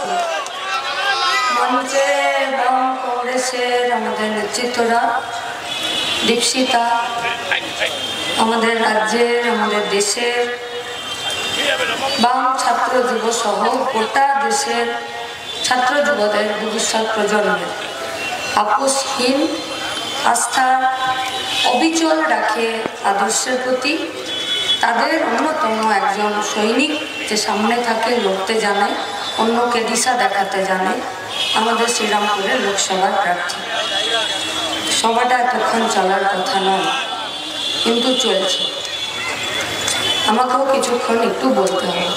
সভাপতি, মঞ্চে বাম কংগ্রেসের আমাদের নেতৃত্বরা, দীপশিতা, আমাদের রাজ্যের, আমাদের দেশের বাম ছাত্র যুব সহ গোটা দেশের ছাত্র যুবদের ভবিষ্যৎ প্রজন্মের আপোষহীন আস্থা অবিচল রাখে আদর্শের প্রতি। তাদের অন্যতম একজন সৈনিক, যে সামনে থাকে, লড়তে জানে, অন্যকে দিশা দেখাতে জানে, আমাদের শ্রীরামপুরের লোকসভার প্রার্থী। সভাটা এতক্ষণ চলার কথা নয়, কিন্তু চলছে। আমাকেও কিছুক্ষণ একটু বলতে হবে,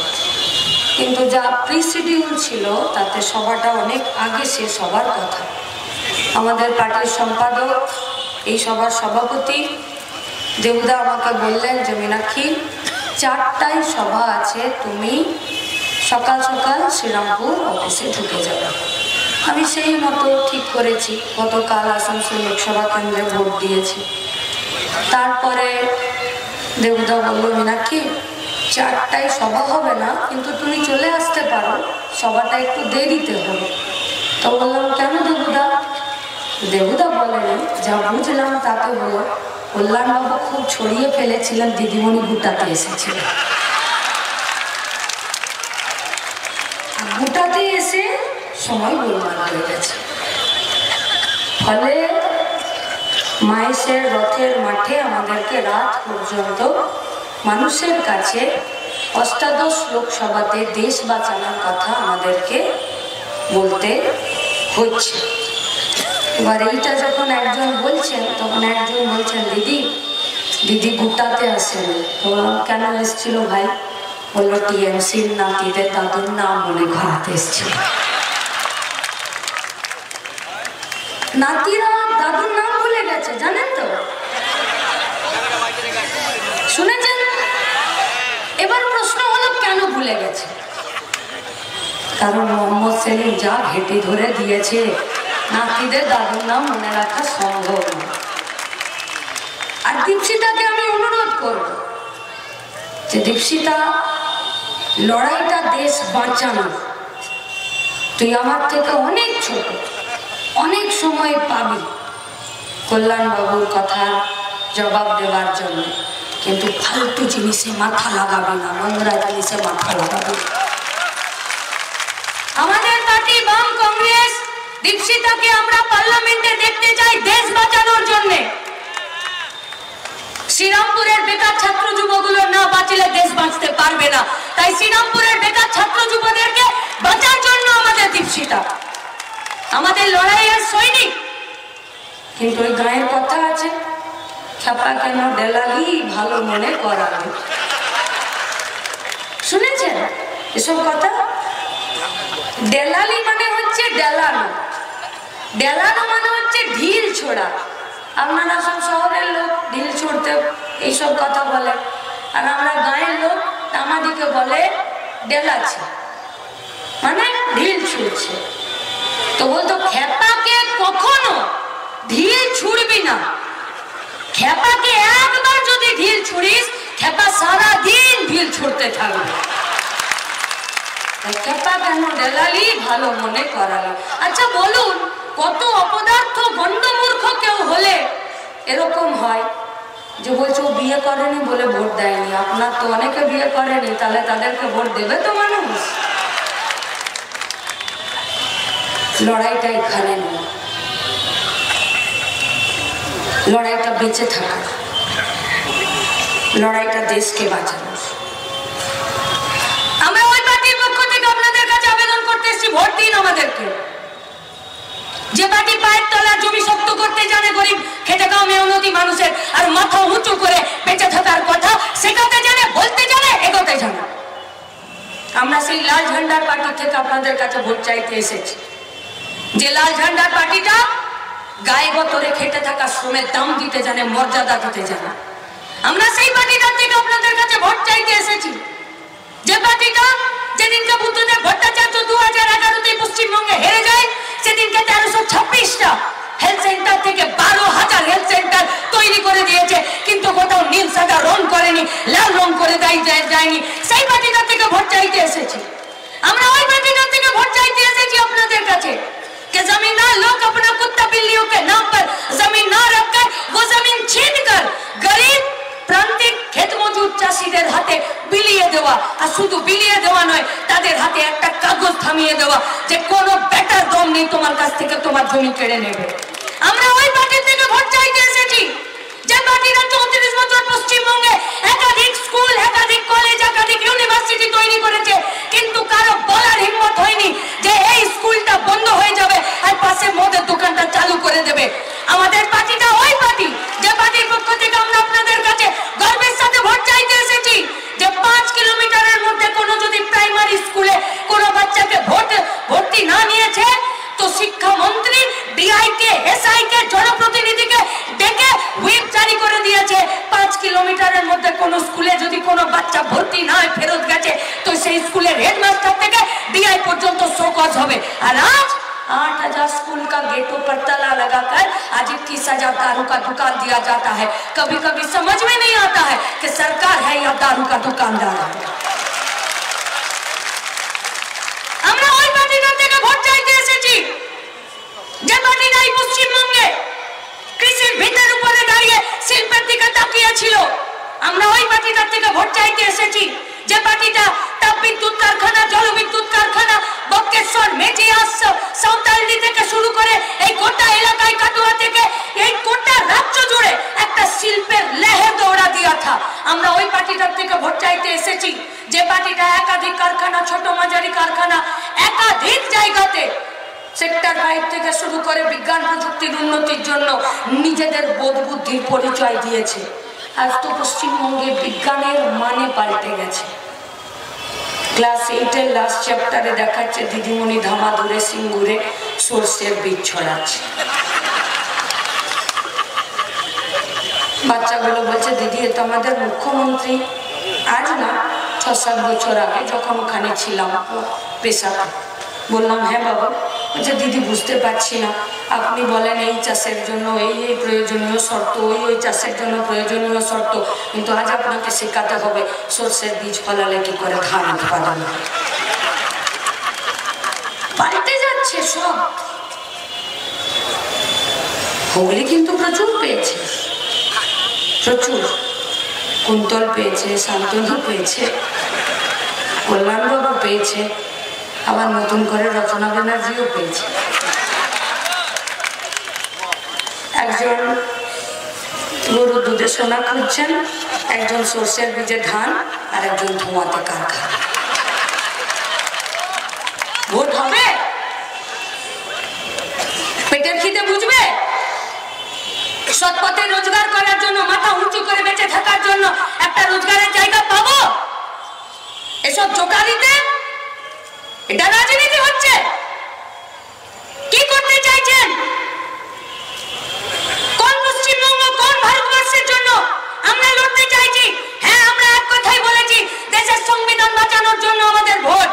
কিন্তু যা প্রিশিডিউল ছিল তাতে সভাটা অনেক আগে শেষ হবার কথা। আমাদের পার্টির সম্পাদক, এই সভার সভাপতি দেবুদা আমাকে বললেন যে মীনাক্ষী, 4টায় সভা আছে, তুমি সকাল সকাল শ্রীরামপুর অফিসে ঢুকে যাবে। আমি সেই মতো ঠিক করেছি। গতকাল আসানসোল লোকসভা কেন্দ্রে ভোট দিয়েছি। তারপরে দেবুদা বলল, মীনাক্ষী 4টায় সভা হবে না, কিন্তু তুমি চলে আসতে পারো, সভাটা একটু দেরিতে হবে। তো বললাম, কেন দেবুদা? দেবুদা বলেন, যা বুঝলাম তাতে হলো কল্যাণবাবু খুব ছড়িয়ে ফেলেছিলেন, দিদিমণি গুটাতে এসেছিলেন। গুটাতে এসে সময় গোলমাল হয়ে গেছে। ফলে মায়েশের রথের মাঠে আমাদেরকে রাত পর্যন্ত মানুষের কাছে অষ্টাদশ লোকসভাতে দেশ বাঁচানোর কথা আমাদেরকে বলতে হচ্ছে। এবার এইটা যখন একজন বলছেন, তখন একজন বলছেন, দিদি গুটাতে আসেন। তো কেন এসেছিল ভাই? বললো, টিএমসির নাতিদের দাদুর নাম মনে ঘরাতে এসেছিল। নাতিরা দাদুর নাম ভুলে গেছে, জানেন তো? শুনেছেন? এবার প্রশ্ন হলো, কেন ভুলে গেছে? কারণ মোহাম্মদ সেলিম যা ঘেঁটি ধরে দিয়েছে, নাতিদের দাদুর নাম মনে রাখা সম্ভব না। আর দীপশিতাকে আমি অনুরোধ করব যে, দীপশিতা, লড়াইটা দেশ বাঁচানো। তুই আমার থেকে অনেক ছোট, অনেক সময় পাবি কল্যাণবাবুর কথার জবাব দেওয়ার জন্য, কিন্তু ফালতু জিনিসে মাথা লাগাবি না, নোংরা জিনিসে মাথা লাগাবি। আমাদের পার্টি বাম কংগ্রেস দীপশিতাকে আমরা পার্লামেন্টে দেখতে চাই দেশ বাঁচানোর জন্য। শ্রীরামপুরের বেকার ছাত্র যুবগুলো না বাঁচলে দেশ বাঁচতে পারবে না। তাই শ্রীরামপুরের বেকার ছাত্র যুবদেরকে বাঁচার জন্য আমাদের দীপশিতা, আমাদের লড়াইয়ের সৈনিক। কিন্তু ওই গায়ের কথা আছে, ছাপা কেন ডেলালি ভালো মনে করাবে। শুনেছেন এসব কথা? ডেলালি মানে হচ্ছে ডেলানো, ডেলানো মানে হচ্ছে ঢিল ছোড়া। আপনারা সব শহরের লোক ঢিল ছুড়তে এইসব কথা বলে, আর আমরা গায়ের লোক আমাদেরকে বলে ডেলাচ্ছে, মানে ঢিল ছুড়ছে। তো বলতো, খেপাকে কখনো ঢিল ছুড়বি না। খেপাকে একবার যদি ঢিল ছুড়িস, খেপা সারা দিন ঢিল ছুড়তে থাকবে। খেপা কেন ডেলালি ভালো মনে করালো। আচ্ছা বলুন, কত অপদার্থ গণ্ডমূর্খ কেউ হলে এরকম হয় যে বলছে ও বিয়ে করেনি বলে ভোট দেয়নি। আপনার তো অনেকে বিয়ে করেনি, তাহলে তাদেরকে ভোট দেবে তো মানুষ? লড়াইটা এখানে নয়, লড়াইটা বেঁচে থাকা, লড়াইটা দেশকে বাঁচানো। আমরা ওই পার্টির পক্ষ থেকে আপনাদের কাছে আবেদন করতে এসেছি, ভোট দিন আমাদেরকে। যে পার্টি পায়ের তলা জমি শক্ত করতে জানে, গরিব খেটে খাওয়া মেহনতি মানুষের আর মাথা উঁচু করে বেঁচে থাকার কথা শেখাতে জানে, বলতে জানে, এগোতে জানে। আমরা সেই লাল ঝান্ডার পার্টি থেকে আপনাদের কাছে ভোট চাইতে এসেছি। যে লাল ঝান্ডার পার্টিটা গায়ে গতরে খেটে থাকা শ্রমের দাম দিতে জানে, মর্যাদা দিতে জানে। আমরা সেই পার্টিটার থেকে আপনাদের কাছে ভোট চাইতে এসেছি। যে পার্টিটা যেদিনকে বুদ্ধদেব ভট্টাচার্য 2011-তে পশ্চিমবঙ্গে হেরে যায়, সেদিনকে 1326টা হেলথ সেন্টার থেকে 12,000 হেলথ সেন্টার তৈরি করে দিয়েছে, কিন্তু কোথাও নীল সাদা রং করেনি, লাল রং করে যায়নি। সেই পার্টিটার থেকে ভোট চাইতে এসেছি। আমরা ওই পার্টিটার থেকে ভোট চাইতে গরিব প্রান্তিক ক্ষেত মজুর চাষীদের হাতে বিলিয়ে দেওয়া, আর শুধু বিলিয়ে দেওয়া নয়, তাদের হাতে একটা কাগজ থামিয়ে দেওয়া যে কোনো বেটার দম নেই তোমার কাছ থেকে তোমার জমি কেড়ে নেবে। আমরা ওই পার্টি থেকে ভোট চাইতে এসেছি যে পার্টিরা 34 বছর পশ্চিমবঙ্গে একাধিক স্কুল, একাধিক কলেজ, একাধিক ইউনিভার্সিটি তৈরি করেছে, কিন্তু কারো বলার হিম্মত হয়নি যে এই স্কুলটা বন্ধ হয়ে যাবে আর পাশে মদের দোকানটা চালু করে দেবে। আমাদের পার্টিটা ওই পার্টি যে পার্টির পক্ষ থেকে আমরা আপনাদের কাছে গর্বের সাথে ভোট চাইতে এসেছি যে 5 কিলোমিটারের মধ্যে কোনো যদি প্রাইমারি স্কুলে কোনো বাচ্চাকে ভর্তি না নিয়েছে তো শিক্ষামন্ত্রী ডিআই কে, এসআই কে, জনপ্রতিনিধিকে ডেকে হুইপ জারি করে দিয়েছে 5 কিলোমিটারের মধ্যে কোনো স্কুলে যদি কোনো বাচ্চা ভর্তি না হয়, ফেরত গেছে, তো সেই স্কুলের হেডমাস্টার থেকে ডিআই পর্যন্ত শোকজ হবে। আর আজ 8000 स्कूल का गेटों पर ताला लगाकर आज 21,000 दारू का दुकान दिया जाता है। कभी कभी समझ में नहीं आता है कि सरकार है या दारू का दुकानदार है। আমরা ওই পার্টিটার থেকে ভোট চাইতে এসেছি যে পার্টিটা এই পশ্চিমবঙ্গে কৃষির ভিতের উপরে দাঁড়িয়ে শিল্পের দিকে তাকিয়ে ছিল। আমরা ওই পার্টিটার থেকে ভোট চাইতে এসেছি যে পার্টিটা তাপবিদ্যুৎ কারখানা, জলবিদ্যুৎ কারখানা, বক্রেশ্বর, মেজিয়াস, সাঁওতালডি থেকে শুরু করে এই গোটা এলাকায়, কাটোয়া থেকে এই গোটা রাজ্য জুড়ে একটা শিল্পের লহর দৌড়া দিয়া থা। আমরা ওই পার্টিটার থেকে ভোট চাইতে এসেছি যে পার্টিটা একাধিক কারখানা, ছোট মাঝারি কারখানা, একাধিক জায়গাতে সেক্টর 5 থেকে শুরু করে বিজ্ঞান প্রযুক্তির উন্নতির জন্য নিজেদের বোধ বুদ্ধির পরিচয় দিয়েছে। আজ তো পশ্চিমবঙ্গে বিজ্ঞানের মানে পাল্টে গেছে। ক্লাস 8-এর লাস্ট চ্যাপ্টারে দেখাচ্ছে দিদিমণি ধামাধুরে সিঙ্গুরে সর্ষের বীজ ছড়াচ্ছে। বাচ্চাগুলো বলছে দিদি এ তো আমাদের মুখ্যমন্ত্রী। আজ না 6-7 বছর আগে যখন ওখানে ছিলাম পেশাতে, বললাম হ্যাঁ বাবা। বলছে দিদি বুঝতে পারছি না, আপনি বলেন এই চাষের জন্য এই প্রয়োজনীয় শর্ত, ওই চাষের জন্য প্রয়োজনীয় শর্ত, কিন্তু আজ আপনাকে শেখাতে হবে সর্ষের বীজ ফলালে কি করে ধান উৎপাদন হয়। পাল্টে যাচ্ছে সব। হুগলি কিন্তু প্রচুর পেয়েছে, প্রচুর। কুন্তল পেয়েছে, শান্তনু পেয়েছে, কল্যাণবাবু পেয়েছে, আবার নতুন করে রচনা ব্যানার্জিও পেয়েছে। একজন গরুর দুধে সোনা খুঁজছেন, একজন সর্ষের বীজে ধান, আর একজন ধোঁয়াতে কারখানা। ভোট হবে? পেটের খিদে বুঝবে? সৎপথে রোজগার করার জন্য, মাথা উঁচু করে বেঁচে থাকার জন্য একটা রোজগারের জায়গা পাবো? এসব জোকারিতে এটা রাজনীতি হচ্ছে। কি করতে চাইছেন? কোন পশ্চিমবঙ্গ, কোন ভারতবর্ষের জন্য আমরা লড়তে চাইছি? হ্যাঁ, আমরা এক কথাই বলেছি, দেশের সংবিধান বাঁচানোর জন্য আমাদের ভোট।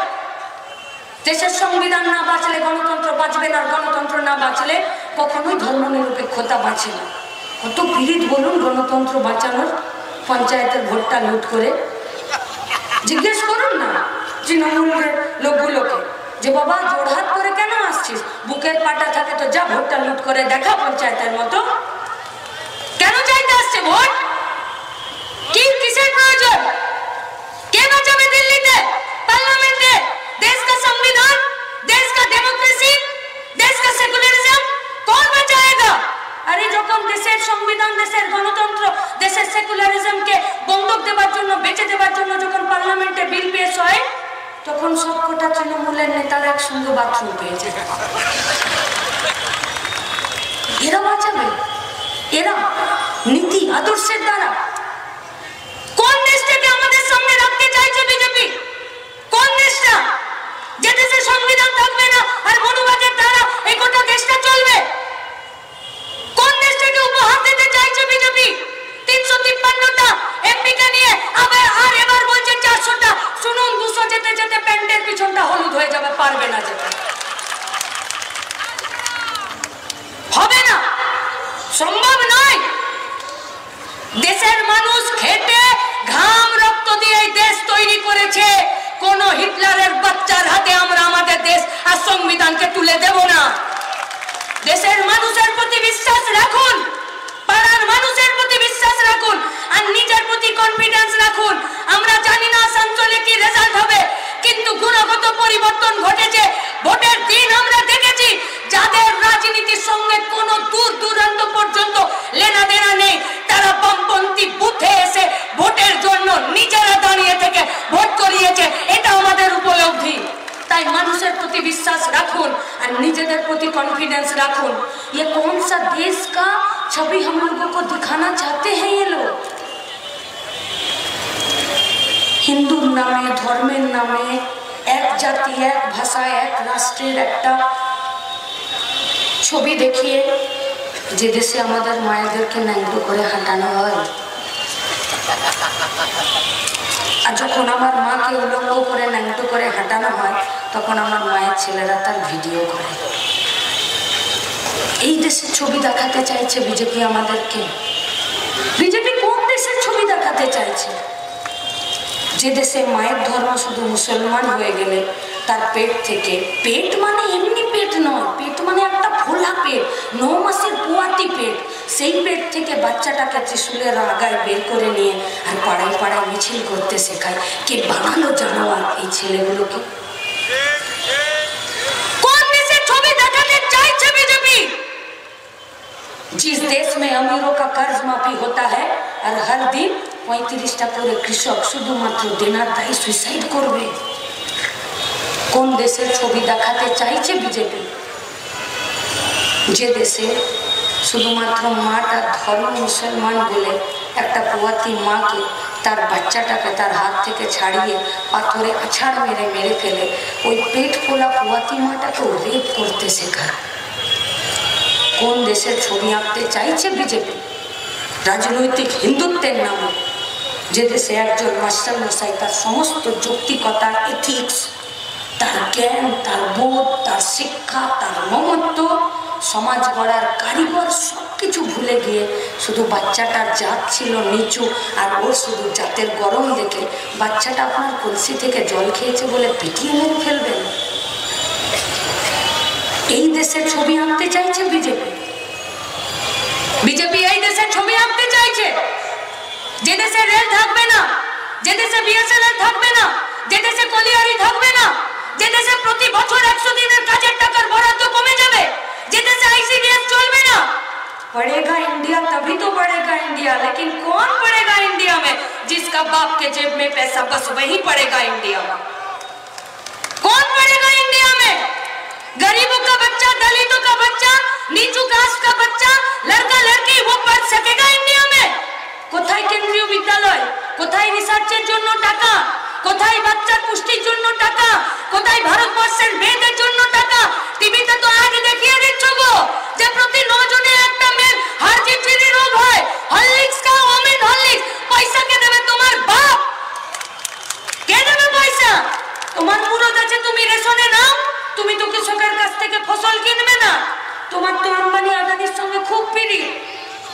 দেশের সংবিধান না বাঁচলে গণতন্ত্র বাঁচবে না, গণতন্ত্র না বাঁচলে কখনোই ধর্মনিরপেক্ষতা বাঁচে না। কত পীড়িত বলুন গণতন্ত্র বাঁচানোর। পঞ্চায়েতের ভোটটা লুট করে জিজ্ঞেস করুন না তৃণমূলের লোকগুলোকে যে বাবা জোড়হাত করে কেন আসছিস? বুকের পাটা থাকে তো যা ভোটটা লুট করে দেখা পঞ্চায়েতের মতো। কেন চাইতে আসছে ভোট? কি কিসের প্রয়োজন? কে বাঁচাবে দিল্লিতে, পার্লামেন্টে देश का संविधान, देश का डेमोक्रेसी, देश का सेकुलरिज्म कौन बचाएगा? अरे যখন দেশের সংবিধান, দেশের গণতন্ত্র, দেশের সেকুলারিজমকে বন্ধক দেওয়ার জন্য, বেঁচে দেওয়ার জন্য যখন পার্লামেন্টে বিল পেশ হয়, তখন সবকটা তৃণমূলের নেতারা একসঙ্গে বাথরুম পেয়েছে। এরা বাঁচাবে? এরা নীতি আদর্শের দ্বারা কোন দেশটাকে আমাদের সামনে রাখতে চাইছে বিজেপি? কোন দেশটা যে দেশের সংবিধান থাকবে না আর মনুবাদের দ্বারা এই গোটা দেশটা চলবে? কোন দেশটাকে উপহার দিতে চাইছে বিজেপি? 353টা এমপিকে নিয়ে আর এবার বলছে 400টা। শুনুন, 200 যেতে যেতে প্যান্টের পিছনটা হলুদ হয়ে যাবে, পারবে না যেতে। হবে না, সম্ভব নয়। দেশের মানুষ খেটে ঘাম রক্ত দিয়ে দেশ তৈরি করেছে। কোন হিটলারের বাচ্চার হাতে আমরা আমাদের দেশ আর সংবিধানকে তুলে দেব না। দেশের মানুষের প্রতি বিশ্বাস রাখুন, পাড়ার মানুষের প্রতি বিশ্বাস রাখুন। কনফিডেন্স রাখুন। আমরা জানি না আসানসোলে কি রেজাল্ট হবে, কিন্তু গুণগত পরিবর্তন ঘটেছে। ভোটের দিন আমরা দেখেছি যাদের রাজনীতির সঙ্গে কোনো দূর দূরান্ত পর্যন্ত লেনা দেনা নেই, তারা বামপন্থী বুথে এসে ভোটের জন্য নিজেরা দাঁড়িয়ে থেকে ভোট করিয়েছে। এটা আমাদের উপলব্ধি। তাই মানুষের প্রতি বিশ্বাস রাখুন আর নিজেদের প্রতি কনফিডেंस রাখুন। ये कौन सा देश का छवि हम लोगों को दिखाना चाहते हैं ये लोग? হিন্দুর নামে, ধর্মের নামে, এক জাতি, এক ভাষা, এক রাষ্ট্রের একটা ছবি দেখিয়ে যে দেশে আমাদের মায়েদেরকে ন্যাংটো করে হাঁটানো হয়। আর যখন আমার মাকে উলঙ্গ করে ন্যাংটো করে হাঁটানো হয়, তখন আমার মায়ের ছেলেরা তার ভিডিও করে। এই দেশের ছবি দেখাতে চাইছে বিজেপি আমাদেরকে। বিজেপি কোন দেশের ছবি দেখাতে চাইছে? যে দেশে মায়ের ধর্ম শুধু মুসলমান হয়ে গেলে তার পেট থেকে, পেট মানে এমনি পেট নয়, পেট মানে একটা ফোলা পেট, 9 মাসের পোয়াতি পেট, সেই পেট থেকে বাচ্চাটাকে ত্রিশূলের আগায় বের করে নিয়ে আর পাড়ায় পাড়ায় মিছিল করতে শেখায়। কে বানালো জানোয়ার এই ছেলেগুলোকে? কোন দেশের ছবি দেখাতে চাইছে বিজেপি? जिस देश में अमीरों का कर्ज माफी होता है और हर दिन 35টা করে কৃষক শুধুমাত্র দেনার দায়ে সুইসাইড করবে। কোন দেশের ছবি দেখাতে চাইছে বিজেপি? যে দেশে শুধুমাত্র মাটা ধর্ম মুসলমান বলে একটা পোয়াতি মাকে, তার বাচ্চাটাকে তার হাত থেকে ছাড়িয়ে পাথরে আছাড় মেরে মেরে ফেলে, ওই পেট ফোলা পোয়াতি মাটাকেও রেপ করতে শেখায়। কোন দেশের ছবি আঁকতে চাইছে বিজেপি? রাজনৈতিক হিন্দুত্বের নামে যে দেশে একজন মাস্টার মশাই তার সমস্ত যৌক্তিকতা, এথিক্স, তার জ্ঞান, তার বোধ, তার শিক্ষা, তার মমত্ব, সমাজ গড়ার কারিগর সবকিছু ভুলে গিয়ে শুধু বাচ্চাটার জাত ছিল নিচু, আর ওর শুধু জাতের গরম দেখে বাচ্চাটা আপনার কলসি থেকে জল খেয়েছে বলে পিটিয়ে মেরে ফেলবেন। এই দেশের ছবি আঁকতে চাইছে বিজেপি। বিজেপি এই দেশের ছবি আঁকতে চাইছে যে দেশে রেল থাকবে না, যে দেশে বিএসএনএল থাকবে না, যে দেশে কলিয়ারি থাকবে না, যে দেশে প্রতি বছর 100 দিনের কাজের টাকার বরাদ্দ কমে যাবে, যে দেশে आईसीडीएस চলবে না। पढ़ेगा इंडिया तभी तो पढ़ेगा इंडिया, लेकिन कौन पढ़ेगा इंडिया में? जिसका बाप के जेब में पैसा, बस वही पढ़ेगा इंडिया में। कौन पढ़ेगा इंडिया में? गरीबों का बच्चा, दलितों का बच्चा, नीचू कास्ट का बच्चा, लड़का लड़की, वो पढ़ सकेगा इंडिया में? কোথায় কেন্দ্রীয় বিদ্যালয়? কোথায় রিসার্চের জন্য টাকা? কোথায় বাচ্চার পুষ্টির জন্য টাকা? কোথায় ভারতবর্ষের মেয়েদের জন্য টাকা? টিভিতে তো আগে দেখিয়ে দিচ্ছ গো যে প্রতি 9 জনে একটা মেয়ের হার্টফেরি রোগ হয়। হরলিক্স খাও, ওমেন হরলিক্স। পয়সা কে দেবে? তোমার বাপ। কে দেবে পয়সা? তোমার মুরদ আছে, তুমি রেশনে নাও, তুমি তো কৃষকের কাছ থেকে ফসল কিনবে না। তোমার তো আম্বানি আদানির সঙ্গে খুব পিড়ি।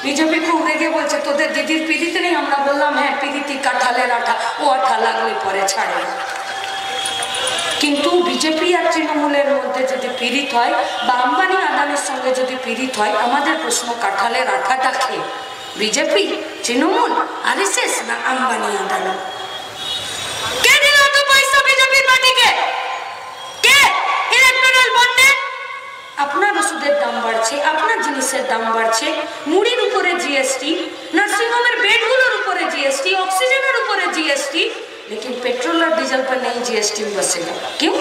বিজেপি খুব রেগে বলছে তোদের দিদির পিড়িতে নেই। আমরা বললাম হ্যাঁ, পিড়িতি কাঁঠালের আঠা, ও আঠা লাগলে পরে ছাড়ে। কিন্তু বিজেপি আর তৃণমূলের মধ্যে যদি পীড়িত হয় বা আম্বানি আদানির সঙ্গে যদি পীড়িত হয়, আমাদের প্রশ্ন কাঁঠালের আঠাটা খেয়ে বিজেপি, তৃণমূল, আরএসএস না আম্বানি আদানি? কে দিল তো পয়সা বিজেপি পার্টিকে? কে? ইলেকট্রাল বন্ডে আপনার ওষুধের দাম বাড়ছে, আপনার জিনিসের দাম বাড়ছে, মুড়ির উপরে জিএসটি, নার্সিংহোমের বেডগুলোর উপরে জিএসটি, অক্সিজেনের উপরে জিএসটি, लेकिन पेट्रोल और डीजल पर नहीं जीएसटी बसेगा। क्यों?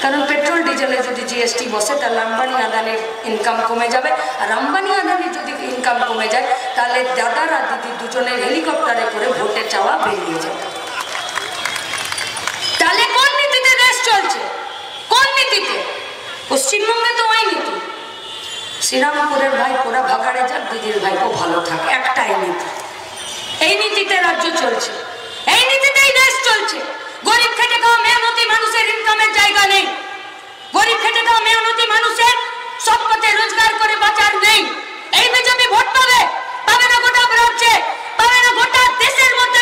कारण पेट्रोल डिजले जो जीएसटी बसे ताहले आम्बानी आदानिर इनकाम कमे जाबे, और आम्बानी आदानिर जो इनकाम कमे जाए ताहले दादार और दिदी दुजोनेर हेलिकप्टारे करे भोटे चाওয়া बेरिये जाবে। ताहले कोन नीतिते देश चलছে? कोन नीतिते? পশ্চিমবঙ্গে তো ওই নীতি, শ্রীরামপুরের ভাইপোরা ভাগাড়ে যাক, দিদির ভাইপো ভালো থাক, একটাই নীতি। এই নীতিতে রাজ্য চলছে, এই নীতিতেই দেশ চলছে। গরিব খেটে খাওয়া মেহনতি মানুষের ইনকামের জায়গা নেই, গরিব খেটে খাওয়া মেহনতি মানুষের সব পথে রোজগার করে বাঁচার নেই। এই বিজেপি ভোট পাবে, পাবে না গোটা রাজ্যে, পাবে না গোটা দেশের মধ্যে।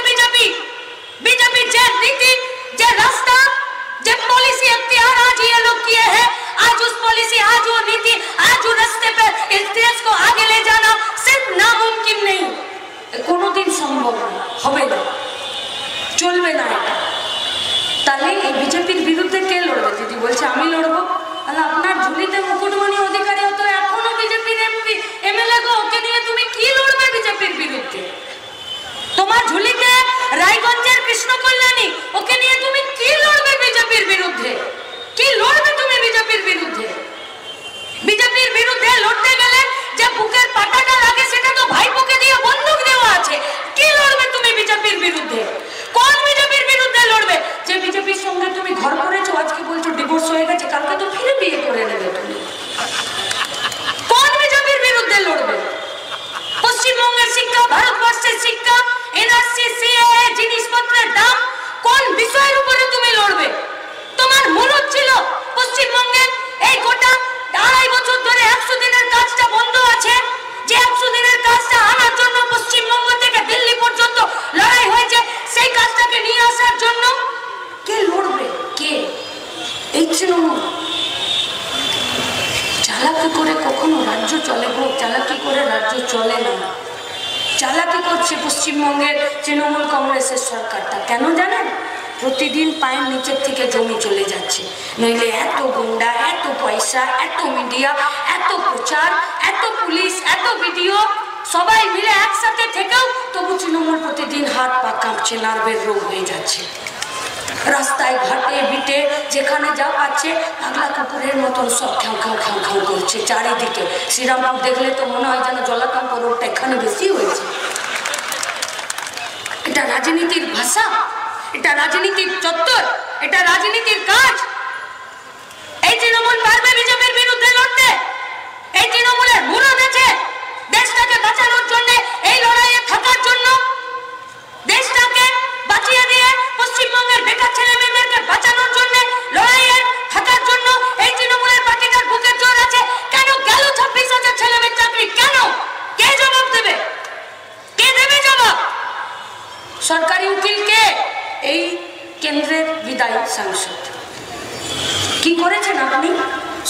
বিজেপি যে নীতি, যে রাস্তা, যে पॉलिसी इख्तियार आज ये लोग किए हैं, आज उस पॉलिसी, आज वो नीति, आज वो रास्ते पे इस देश को आगे ले जाना सिर्फ नामुमकिन नहीं, कोनों दिन সম্ভব না, হবে না, চলবে না এটা। তাহলে এই বিজেপির বিরুদ্ধে কে লড়বে? দিদি বলছে আমি লড়বো। তাহলে আপনার ঝুলিতে মুকুটমণি অধিকারী তো এখনো বিজেপির এমপি এমএলএ গো, ওকে নিয়ে তুমি কি লড়বে বিজেপির বিরুদ্ধে? তোমার ঝুলিতে রায়গঞ্জের কৃষ্ণ কল্যাণী, ওকে নিয়ে তুমি কি লড়বে বিজেপির বিরুদ্ধে? কি লড়বে তুমি বিজেপির বিরুদ্ধে? বিজেপির বিরুদ্ধে লড়তে গেলে যে বুকের পাটাটা লাগে সেটা তো ভাইপোকে দিয়ে বন্দুক দেওয়া আছে। কি লড়বে তুমি বিজেপির বিরুদ্ধে? কোন বিজেপির বিরুদ্ধে লড়বে? যে বিজেপির সঙ্গে তুমি ঘর করেছো, আজকে বলছো ডিভোর্স হয়ে গেছে, কালকে তো ফিরে বিয়ে করে নেবে তুমি। কোন বিজেপির বিরুদ্ধে লড়বে? পশ্চিমবঙ্গের শিক্ষা, ভারতবর্ষের শিক্ষা, এনআরসি, সিএএ, জিনিসপত্রের দাম, কোন বিষয়ের উপরে তুমি লড়বে? তোমার মূলত ছিল পশ্চিমবঙ্গে এই গোটা 2.5 বছর ধরে 100 দিনের কাজটা বন্ধ আছে, যে 100 দিনের কাজটা আনার জন্য পশ্চিমবঙ্গ থেকে দিল্লি পর্যন্ত লড়াই হয়েছে, সেই কাজটাকে নিয়ে আসার জন্য কে লড়বে? কে? এই তৃণমূল। চালাকি করে কখনো রাজ্য চলে গো? চালাকি করে রাজ্য চলে না। চালাকি করছে পশ্চিমবঙ্গের তৃণমূল কংগ্রেসের সরকারটা। কেন জানেন? প্রতিদিন পায়ের নিচের থেকে জমি চলে যাচ্ছে, নইলে এত গুন্ডা, এত পয়সা, এত মিডিয়া, এত প্রচার, এত পুলিশ, এত ভিডিও, সবাই মিলে একসাথে থেকেও তবু তৃণমূল প্রতিদিন হাত পা কাঁপছে, নার্ভের রোগ হয়ে যাচ্ছে। রাস্তায় ঘাটে বিটে যেখানে যা পাচ্ছে পাগলা কুকুরের মতন সব খাও খাও খাও খাও করছে চারিদিকে। শ্রীরামপুর দেখলে তো মনে হয় যেন জলাতঙ্ক রোগটা এখানে বেশি হয়েছে। এটা রাজনীতির ভাষা, এটা রাজনীতির চত্বর, এটা রাজনীতির কাজ। এই তৃণমূল পারবে বিজেপির বিরুদ্ধে লড়তে? এই তৃণমূলের মুরদ আছে দেশটাকে বাঁচানোর জন্য, এই লড়াইয়ে থাকার জন্য, দেশটাকে বাঁচিয়ে দিয়ে পশ্চিমবঙ্গের বেকার ছেলে মেয়েদেরকে বাঁচানোর জন্য, লড়াইয়ে থাকার জন্য এই তৃণমূলের পার্টিটার বুকের জোর আছে। কেন গেল 26,000 ছেলে মেয়ের চাকরি? কেন? কে জবাব দেবে? কে দেবে জবাব? সরকারি উকিল কে? এই কেন্দ্রের বিদায়ী সাংসদ। কি করেছেন আপনি?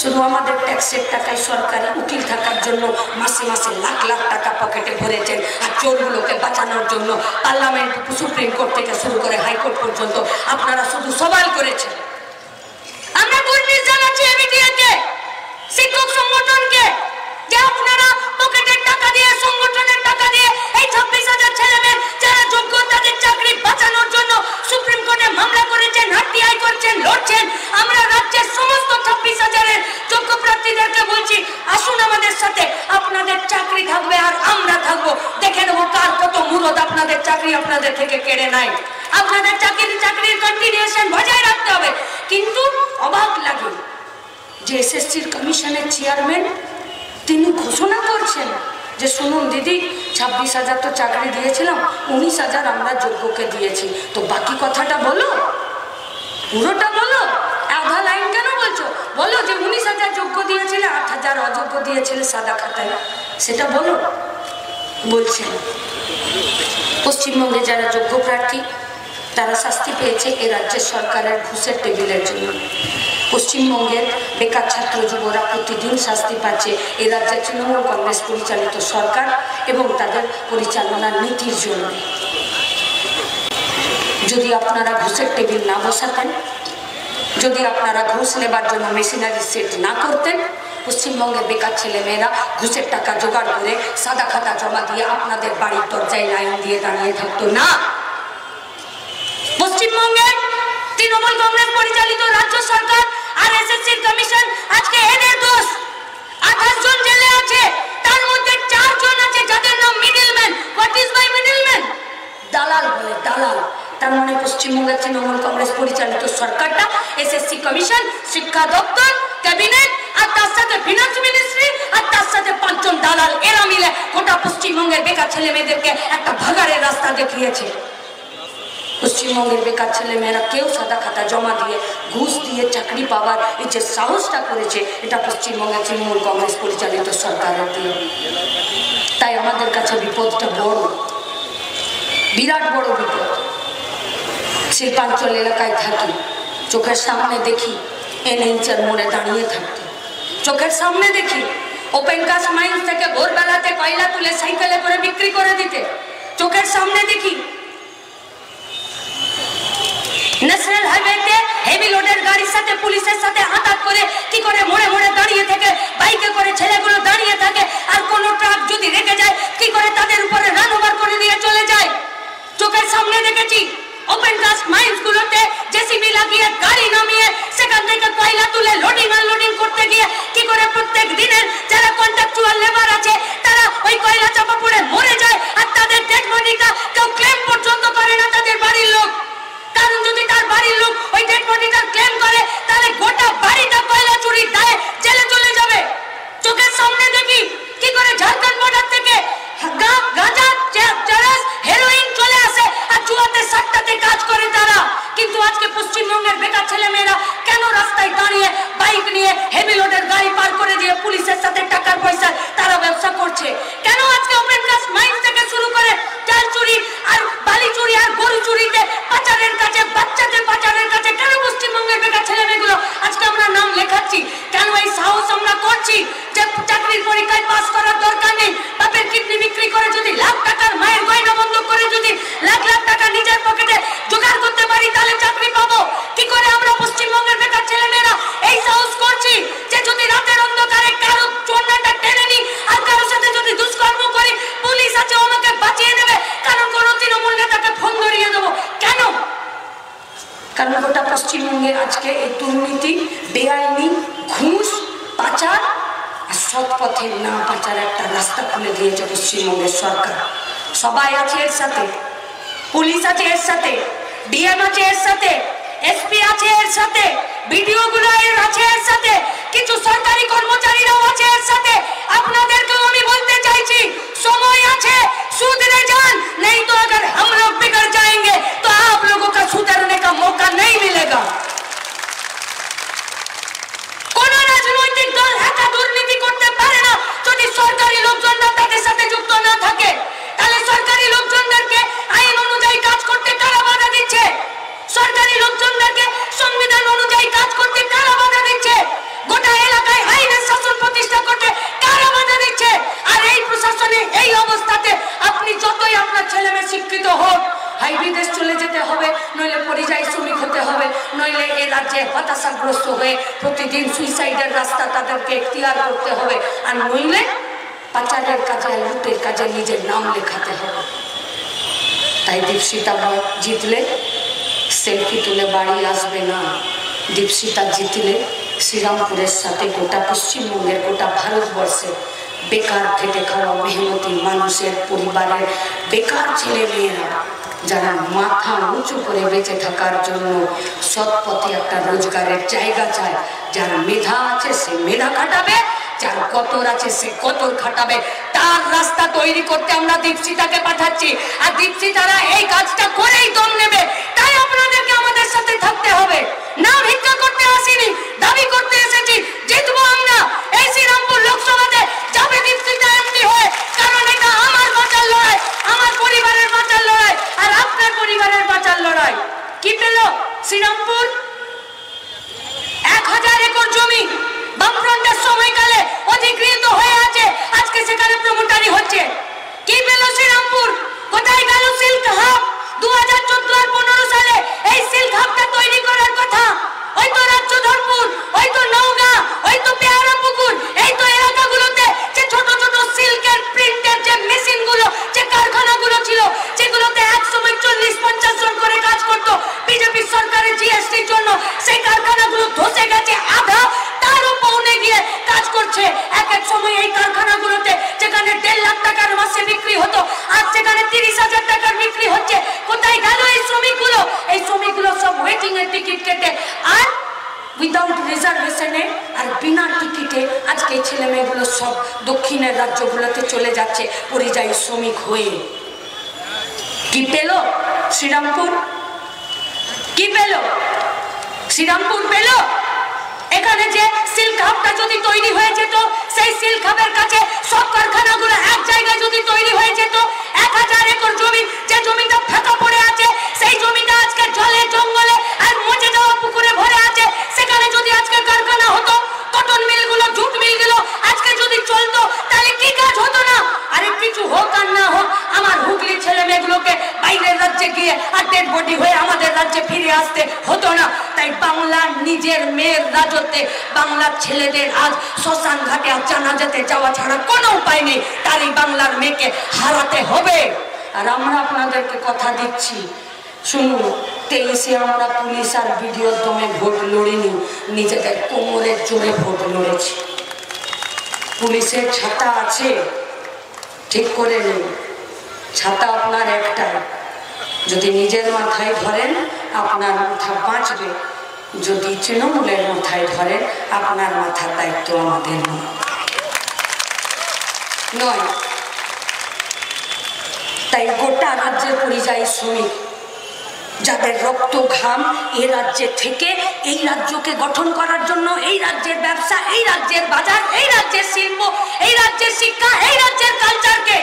শুধু আমাদের ট্যাক্সের টাকায় সরকারি উকিল থাকার জন্য মাসে মাসে লাখ লাখ টাকা পকেটে ভরেছেন, আর চোরগুলোকে বাঁচানোর জন্য পার্লামেন্ট, সুপ্রিম কোর্ট থেকে শুরু করে হাইকোর্ট পর্যন্ত আপনারা শুধু সওয়াল করেছেন। আমরা কুর্নিশ জানাচ্ছি এবিটিএকে, শিক্ষক সংগঠনকে, যে আপনারা পকেটের টাকা দিয়ে, সংগঠনের টাকা দিয়ে এই 26,000 ছেলে মেয়ে যারা যোগ্য তাদের চাকরি বাঁচানোর জন্য সুপ্রিম কোর্টে মামলা করেছেন, আরটিআই করছেন, লড়ছেন। আমরা রাজ্যের সমস্ত 26,000-এর যোগ্য প্রার্থীদেরকে বলছি, আসুন আমাদের সাথে, আপনাদের চাকরি থাকবে আর আমরা থাকবো। দেখে নেবো কার কত মুরদ আপনাদের চাকরি আপনাদের থেকে কেড়ে নেয়। আপনাদের চাকরির কন্টিনিউশন বজায় রাখতে হবে। কিন্তু অবাক লাগে যে এসএসসির কমিশনের চেয়ারম্যান তিনি ঘোষণা করছেন যে শুনুন দিদি, 26,000 তো চাকরি দিয়েছিলাম, 19,000 আমরা যোগ্যকে দিয়েছি, তো বাকি কথাটা বলো, পুরোটা বলো। আধা লাইন কেন বলছো? বলো যে 19,000 যোগ্য দিয়েছিলে, 8,000 অযোগ্য দিয়েছিলে সাদা খাতায়, সেটা বলো। বলছেন পশ্চিমবঙ্গে যারা যোগ্য প্রার্থী তারা শাস্তি পেয়েছে এ রাজ্যের সরকারের ঘুষের টেবিলের জন্য। পশ্চিমবঙ্গের বেকার ছাত্র যুবরা প্রতিদিন শাস্তি পাচ্ছে এ রাজ্যের তৃণমূল কংগ্রেস পরিচালিত সরকার এবং তাদের পরিচালনার নীতির জন্য। যদি আপনারা ঘুষের টেবিল না বসাতেন, যদি আপনারা ঘুষ নেবার জন্য মেশিনারি সেট না করতেন, পশ্চিমবঙ্গের বেকার ছেলে মেয়েরা ঘুষের টাকা জোগাড় করে সাদা খাতা জমা দিয়ে আপনাদের বাড়ির দরজায় লাইন দিয়ে দাঁড়িয়ে থাকতো না। পশ্চিমবঙ্গের তৃণমূল কংগ্রেস পরিচালিত রাজ্য সরকার আর এসএসসির কমিশন আজকে এদের দোষ। 28 জন জেলে আছে, তার মধ্যে 4 জন আছে যাদের নাম middleman. What is by middleman? দালাল বলে, দালাল। তার মানে পশ্চিমবঙ্গের তৃণমূল কংগ্রেস পরিচালিত সরকারটা, এসএসসি কমিশন, শিক্ষা দপ্তর, ক্যাবিনেট আর তার সাথে ফিনান্স মিনিস্ট্রি আর তার সাথে 5 জন দালাল, এরা মিলে গোটা পশ্চিমবঙ্গের বেকার ছেলে মেয়েদেরকে একটা ভাগাড়ের রাস্তা দেখিয়েছে। পশ্চিমবঙ্গের বেকার ছেলে মেয়েরা কেউ সাদা খাতা জমা দিয়ে ঘুষ দিয়ে চাকরি পাওয়ার এই যে সাহসটা করেছে, এটা পশ্চিমবঙ্গের তৃণমূল কংগ্রেস পরিচালিত সরকারের দিয়ে। তাই আমাদের কাছে বিপদটা বড়, বিরাট বড় বিপদ। শিল্পাঞ্চল এলাকায় থাকি, চোখের সামনে দেখি এনএইচের মোড়ে দাঁড়িয়ে থাকতে, চোখের সামনে দেখি ওপেন কাস্ট মাইন্স থেকে ভোরবেলাতে কয়লা তুলে সাইকেলে করে বিক্রি করে দিতে, চোখের সামনে দেখি ন্যাশনাল হাইওয়েতে হেভি লোডের গাড়ির সাথে পুলিশের সাথে হাতাত করে কি করে মোড়ে মোড়ে দাঁড়িয়ে থেকে বাইকে করে ছেলেগুলো দাঁড়িয়ে থাকে, আর কোন ট্রাক যদি রেখে যায় কি করে তাদের উপরে রান ওভার করে দিয়ে চলে যায়। চোখের সামনে দেখেছি ওপেন কাস্ট মাইন্স গুলোতে জেসিবি লাগিয়ে গাড়ি নামিয়ে সেখান থেকে কয়লা তুলে লোডিং আনলোডিং করতে গিয়ে কি করে প্রত্যেক দিনের যারা কন্ট্রাকচুয়াল লেবার আছে তারা ওই কয়লা চাপা পড়ে মরে যায়, আর তাদের ডেড বডিটা কেউ ক্লেম পর্যন্ত করে না তাদের বাড়ির লোক। কারণ যদি তার বাড়ির লোক ওই ডেড বডিটা ক্লেম করে তাহলে গোটা বাড়িটা কয়লা চুরির দায়ে জেলে চলে যাবে। চোখের সামনে দেখি কি করে ঝাড়খণ্ড বর্ডার থেকে গাঁজা চরস হেরোইন চলে আসে আর জুয়াতে সাতটাতে কাজ করে তারা। কিন্তু আজকে পশ্চিমবঙ্গের বেকার ছেলে মেয়েরা কেন রাস্তায় দাঁড়িয়ে বাইক নিয়ে হেভি লোডের গাড়ি পার করে দিয়ে পুলিশের সাথে টাকার পয়সা তারা ব্যবসা করছে? কেন আজকে ওপেন কাস্ট মাইন্স থেকে শুরু করে চাল চুরি আর বালি চুরি আর গরু চুরিতে পাচারের কাছে বাচ্চাদের পাচারের কাছে কেন পশ্চিমবঙ্গের বেকার ছেলে মেয়েগুলো আজকে আমরা নাম লেখাচ্ছি? কেন এই সাহস আমরা করছি যে চাকরির পরীক্ষায় পাস করার দরকার নেই, বাপের কিডনি বিক্রি করে যদি লাখ টাকার মায়ের গয়না বন্ধ করে যদি লাখ লাখ টাকা নিজের পকেটে জোগাড় করতে পারি তাহলে চাকরি পাবো? কি করে আমরা পশ্চিমবঙ্গের বেকার ছেলে মেয়েরা এই সাহস করছি যে যদি রাতের অন্ধকারে কারো চোরনাটা টেনে নি আর কারোর সাথে যদি দুষ্কর্ম করি পুলিশ আছে আমাকে বাঁচিয়ে নেবে, কারণ কোন তৃণমূল নেতাকে ফোন ধরিয়ে দেবো? কেন? কারণ গোটা পশ্চিমবঙ্গে আজকে এই দুর্নীতি, বেআইনি, ঘুষ, পাচার আর সৎ পথে না পাচার একটা রাস্তা খুলে দিয়েছে পশ্চিমবঙ্গের সরকার। সবাই আছে এর সাথে, পুলিশ আছে এর সাথে, ডিএম আছে এর সাথে, এসপি আছে এর সাথে, বিডিও গুলো আছে এর সাথে, কিছু সরকারি কর্মচারীরাও আছে এর সাথে। আপনাদেরকেও আমি বলতে চাইছি সময় আছে, सुधरे जान, नहीं तो अगर हम लोग बिगड़ जाएंगे तो आप लोगों का सुधरने का मौका नहीं मिलेगा। কোন রাজনৈতিক দল একা দুর্নীতি করতে পারে না যদি সরকারি লোকজনরা তাদের সাথে যুক্ত না থাকে। তাহলে সরকারি লোকজনদেরকে আইন অনুযায়ী কাজ করতে কারা বাধা দিচ্ছে? সরকারি লোকজনদেরকে সংবিধান অনুযায়ী কাজ করতে কারা বাধা দিচ্ছে? গোটা এলাকায় আইনের শাসন প্রতিষ্ঠা করতে কারা বাধা দিচ্ছে? আর এই প্রশাসনে এই অবস্থাতে আপনি যতই আপনার ছেলে মেয়ে শিক্ষিত হোক, হাই বিদেশ চলে যেতে হবে, নইলে পরিযায়ী শ্রমিক হতে হবে, নইলে এই রাজ্যে হতাশাগ্রস্ত হয়ে প্রতিদিন সুইসাইডের রাস্তা তাদেরকে এখতিয়ার করতে হবে, আর নইলে পাচারের কাজে লুটের কাজে নিজের নাম লেখাতে হবে। তাই দীপশিতা জিতলে সেলফি তুলে বাড়ি আসবে না। দীপশিতা জিতলে শ্রীরামপুরের সাথে গোটা পশ্চিমবঙ্গের, গোটা ভারতবর্ষের বেকার খেটে খাওয়া মেহনতি মানুষের পরিবারের বেকার ছেলে মেয়েরা যারা মাথা উঁচু করে বেঁচে থাকার জন্য সৎ পথে একটা রোজগারের জায়গা চায়, যার মেধা আছে সে মেধা খাটাবে, যার কতর আছে সে কতর খাটাবে, তার রাস্তা তৈরি করতে আমরা দীপশিতাকে পাঠাচ্ছি। আর দীপশিতারা এই কাজটা করেই দম নেবে। তাই আপনাদেরকে আমাদের সাথে থাকতে হবে। না ভিক্ষা করতে আসিনি, দাবি করতে এসেছি। জিতবো আমরা এই শ্রীরামপুর লোকসভাতে, যাবে দীপশিতা এমপি হয়ে, কারণ এটা আমার বাঁচার লড়াই, আমার পরিবারের বাঁচার লড়াই, আর আপনার পরিবারের বাঁচার লড়াই। কি পেল শ্রীরামপুর? 1000 একর জমি বামফ্রন্টের সময়কালে অধিকৃত হয়ে আছে, আজকে সেখানে প্রমোটারি হচ্ছে। কি পেল শ্রীরামপুর? কোথায় গেল সিল্ক হাব? 2014 আর 15 সালে এই সিল্ক হাবটা তৈরি করার কথা। ওই তো রাজ্যধরপুর, ওই তো নওগাঁ, ওই তো পেয়ারাপুকুর, এই তো এলাকাগুলোতে যে ছোট ছোট সিল্কের প্রিন্টের যে মেশিনগুলো, যে কারখানাগুলো ছিল, যেগুলোতে এক সময় 40-50 জন করে কাজ করতো বিজেপি সরকারের জিএসটির জন্য, সেই কারখানাগুলো ধসে গেছে, আধা তারও পৌনে গিয়ে কাজ করছে। এক সময় এই কারখানাগুলোতে যেখানে 1.5 লাখ টাকার মাসে বিক্রি হতো, আজ সেখানে 30,000 টাকার বিক্রি হচ্ছে। কোথায় গেল এই শ্রমিকগুলো? এই শ্রমিকগুলো সব ওয়েটিং এর টিকিট কেটে আর উইদাউট রিজার্ভেশনে আর বিনা টিকিটে আজকে ছেলে মেয়েগুলো সব দক্ষিণের রাজ্যগুলোতে চলে যাচ্ছে পরিযায়ী শ্রমিক হয়ে। কি পেল শ্রীরামপুর? কি পেল শ্রীরামপুর? পেল এখানে যে সিল্ক হাবটা যদি তৈরি হয়ে যেত, সেই সিল্ক হাবের কাছে সব কারখানাগুলো এক জায়গায় যদি তৈরি হয়ে যেত, 1000 একর জমি, যে জমিটা ফাঁকা পড়ে আছে, সেই জমিটা আজকে জলে জঙ্গলে আর মজে যাওয়া পুকুরে ভরে আছে, সেখানে যদি আজকে কারখানা হতো, কটন মিলগুলো, জুট মিলগুলো আজকে যদি চলতো, তাহলে কি কাজ হতো না? আরে কিছু হোক আর না হোক, আমার হুগলি ছেলে মেয়ে খুনের রাজত্বে বাংলার ছেলেদের আজ শ্মশান ঘাটে আর জানাজাতে যাওয়া ছাড়া কোনো উপায় নেই। তারই বাংলার মেয়েকে হারাতে হবে। আর আমরা আপনাদেরকে কথা দিচ্ছি, শুনুন, 23-এ আমরা পুলিশ আর বিডিওর দমে ভোট লড়িনি, নিজেদের কোমরের জোরে ভোট লড়েছি। পুলিশের ছাতা আছে, ঠিক করে নিন। ছাতা আপনার একটাই, যদি নিজের মাথায় ধরেন আপনার মাথা বাঁচবে, যদি তৃণমূলের মাথায় ধরেন আপনার মাথার দায়িত্ব আমাদের নয়। তাই গোটা রাজ্যের পরিযায়ী শ্রমিক যাদের রক্ত ঘাম এই রাজ্যে থেকে এই রাজ্যকে গঠন করার জন্য, এই রাজ্যের ব্যবসা, এই রাজ্যের বাজার, এই রাজ্যের শিল্প, এই রাজ্যের শিক্ষা, এই রাজ্যের কালচারকে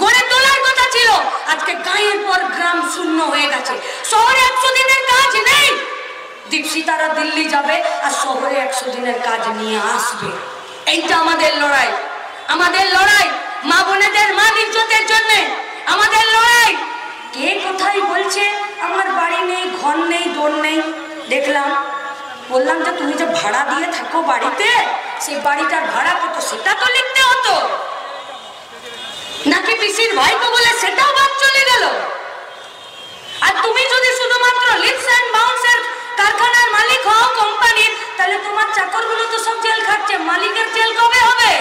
গড়ে তোলার কথা ছিল, আজকে গাঁয়ের পর গ্রাম শূন্য হয়ে গেছে। শহরে 100 দিনের কাজ নেই। দীপশিতারা দিল্লি যাবে আর শহরে 100 দিনের কাজ নিয়ে আসবে। এইটা আমাদের লড়াই, আমাদের লড়াই মা বোনেদের মান ইজ্জতের জন্য, আমাদের লড়াই। কে কোথায় বলছে আমার বাড়ি নেই, ঘর নেই, দোর নেই। দেখলাম, বললাম যে তুমি যে ভাড়া দিয়ে থাকো বাড়িতে, সেই বাড়িটার ভাড়া কত সেটা তো লিখতে হতো, নাকি পিসির ভাইকে বলে সেটাও বাদ চলে গেল। আর তুমি যদি শুধুমাত্র লিপস এন্ড বাউন্সের কারখানার মালিক হও কোম্পানির, তাহলে তোমার চাকরগুলো তো সব জেল খাটছে। মালিকের জেল কবে হবে?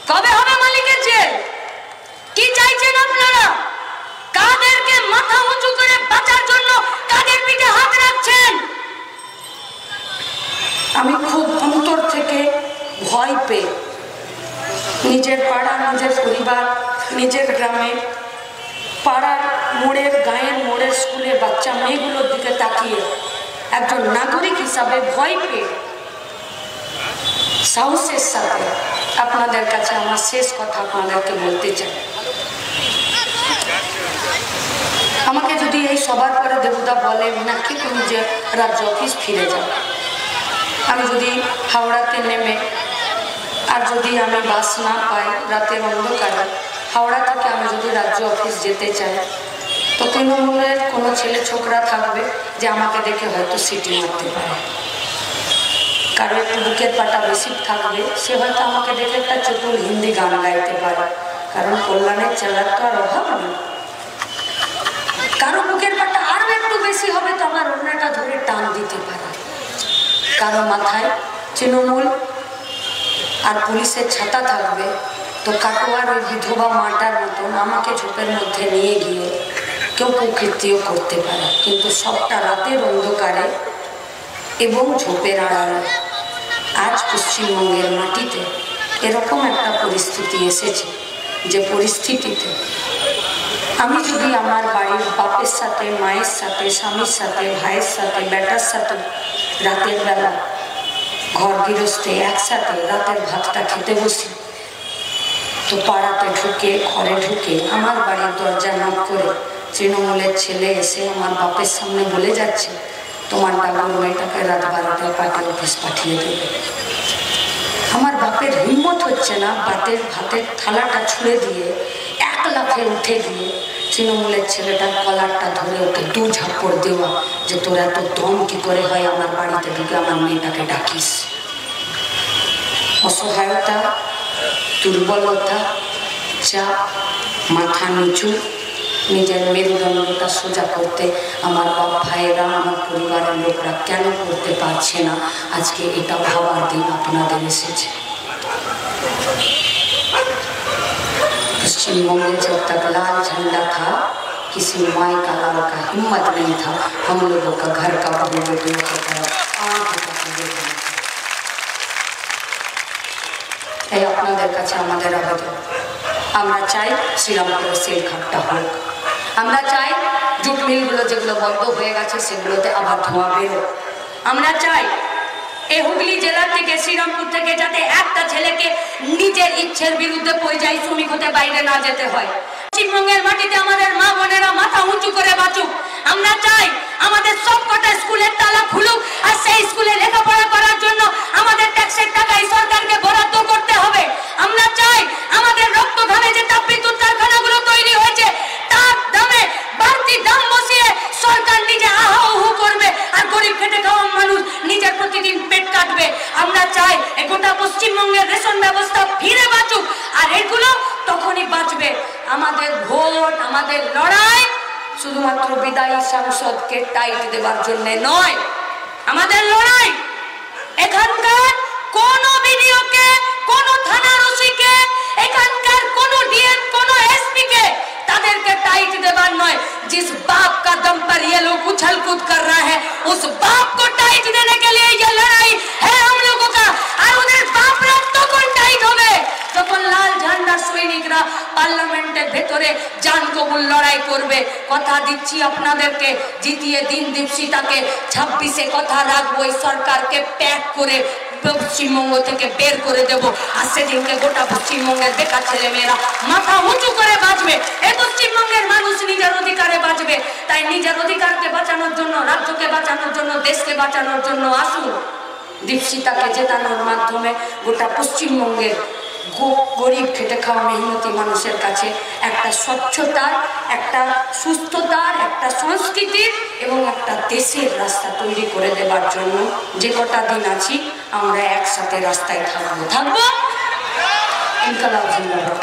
কবে হবে মালিকের জেল? কি চাইছেন আপনারা? কাদেরকে মাথা উঁচু করে বাঁচার জন্য কাদের পিঠে হাত রাখছেন? আমি খুব অন্তর থেকে ভয় পেয়ে নিজের পাড়া, নিজের পরিবার, নিজের গ্রামে, পাড়ার মোড়ের, গায়ের মোড়ের স্কুলে বাচ্চা মেয়েগুলোর দিকে তাকিয়ে একজন নাগরিক হিসাবে ভয় পেয়ে সাহসের সাথে আপনাদের কাছে আমার শেষ কথা আপনাদেরকে বলতে চাই। আমাকে যদি এই সবার পরে দেবতা বলে নাকি তুমি যে রাজ্য অফিস ফিরে যাও, আমি যদি হাওড়াতে নেমে আর যদি আমি বাস না পাই রাতের অন্ধকারে, হাওড়া থেকে আমি যদি রাজ্য অফিস যেতে চাই, তো তৃণমূলের কোনো ছেলে ছোকরা থাকবে যে আমাকে দেখে হয়তো সিটি মারতে পারে। কারো একটু বুকের পাটা বেশি থাকবে, সে হয়তো আমাকে দেখে একটা চতুর হিন্দি গান গাইতে পারে, কারণ কল্যাণের চেলার তো আর অভাব নেই। কারো বুকের পাটা আরো একটু বেশি হবে তো আমার অন্যটা ধরে টান দিতে পারে। কারো মাথায় তৃণমূল আর পুলিশের ছাতা থাকবে, তো কাটোয়ার ওই বিধবা মাটার মতন আমাকে ঝোপের মধ্যে নিয়ে গিয়ে কেউ কুকৃতিও করতে পারে। কিন্তু সবটা রাতের অন্ধকারে এবং ঝোপের আড়ালে আজ পশ্চিমবঙ্গের মাটিতে এরকম একটা পরিস্থিতি এসেছে, যে পরিস্থিতিতে আমি যদি আমার বাড়ির বাপের সাথে, মায়ের সাথে, স্বামীর সাথে, ভাইয়ের সাথে, বেটার সাথে রাতের বেলা ঘর গৃহস্থে একসাথে রাতের ভাতটা খেতে বসি, তো পাড়াতে ঢুকে, ঘরে ঢুকে আমার বাড়ির দরজা নক করে তৃণমূলের ছেলে এসে আমার বাপের সামনে বলে যাচ্ছে তোমার ডাবল মেয়েটাকে রাত 12টায় পার্টি অফিস পাঠিয়ে দেবে। আমার বাপের হিম্মত হচ্ছে না ভাতের থালাটা ছুঁড়ে দিয়ে 1 লাফে উঠে গিয়ে তৃণমূলের ছেলেটার কলারটা ধরে ওকে 2 ঝাপড় দেওয়া, যে তোর এত দম কি করে হয় আমার বাড়িতে ঢুকে আমার মেয়েটাকে ডাকিস। অসহায়তা, দুর্বলতা, চাপ, মাথা নিচু, নিজের মেরুদণ্ডটা সোজা করতে আমার বাপ ভাইয়েরা, আমার পরিবারের লোকরা কেন করতে পারছে না, আজকে এটা ভাবার দিন আপনাদের এসেছে। पश्चिमबंग में जब तक लाल झंडा था किसी माई का लाल का हिम्मत नहीं था हम लोगों का घर का बेटियों की तरफ आंख এই আপনাদের কাছে আমাদের আবেদন, আমরা চাই শ্রীরামপুরের সেল ঘাটটা হোক, আমরা চাই জুট মিলগুলো যেগুলো বন্ধ হয়ে গেছে সেগুলোতে আবার ধোঁয়া বেরোক, আমরা চাই এই হুগলি জেলা থেকে, শ্রীরামপুর থেকে যাতে একটা ছেলেকে নিজের ইচ্ছের বিরুদ্ধে পরিযায়ী শ্রমিক হতে বাইরে না যেতে হয়। পশ্চিমবঙ্গের মাটিতে আমাদের মা বোনেরা মাথা উঁচু করে বাঁচুক। আমরা চাই আমাদের সবকটা স্কুলের তালা খুলুক, আর সেই স্কুলে লেখাপড়া করার জন্য আমাদের ট্যাক্সের টাকাই সরকারকে বরাদ্দ করতে হবে। আমরা চাই আমাদের রক্ত ঘামে যে তাপবিদ্যুৎ কারখানাগুলো তৈরি হয়েছে তার দামে বাড়তি দাম বসিয়ে সরকার নিজে আহা উহু করবে, আর গরিব খেটে খাওয়া মানুষ নিজের প্রতি শাসন ব্যবস্থা ফিরে বাঁচুক। আর এগুলো তখনই বাঁচবে আমাদের ভোট, আমাদের লড়াই শুধুমাত্র বিদায়ী সাংসদকে টাইট দেওয়ার জন্য নয়। আমাদের লড়াই এখানকার কোন বিডিওকে, কোন থানার ওসিকে, এখানকার কোন ডিএম, কোন एसपी के तादेरके टाइट देवार नয়। जिस बाप का दम पर ये लोग उछल कूद कर रहा है, उस बाप को टाइट देने के लिए ये लड़ाई है हम लोगों का। और उधर बाप रक्त को टाइट होवे তখন লাল ঝান্ডার সৈনিকরা পার্লামেন্টের ভেতরে জান কবুল লড়াই করবে। কথা দিচ্ছি আপনাদেরকে, জিতিয়ে দিন দীপশিতাকে 26-এ কথা রাখবো, এই সরকারকে প্যাক করে পশ্চিমবঙ্গ থেকে বের করে দেব। আর সেদিনকে গোটা পশ্চিমবঙ্গের বেকার ছেলে মেয়েরা মাথা উঁচু করে বাঁচবে। এই পশ্চিমবঙ্গের মানুষ নিজের অধিকারে বাঁচবে। তাই নিজের অধিকারকে বাঁচানোর জন্য, রাজ্যকে বাঁচানোর জন্য, দেশকে বাঁচানোর জন্য আসুন দীপশিতাকে জেতানোর মাধ্যমে গোটা পশ্চিমবঙ্গের গরিব খেটে খাওয়া মেহনতি মানুষের কাছে একটা স্বচ্ছতার, একটা সুস্থতার, একটা সংস্কৃতির এবং একটা দেশের রাস্তা তৈরি করে দেবার জন্য যে কটা দিন আছি আমরা একসাথে রাস্তায় থাকবো। ইনকালাব জিন্দাবাদ।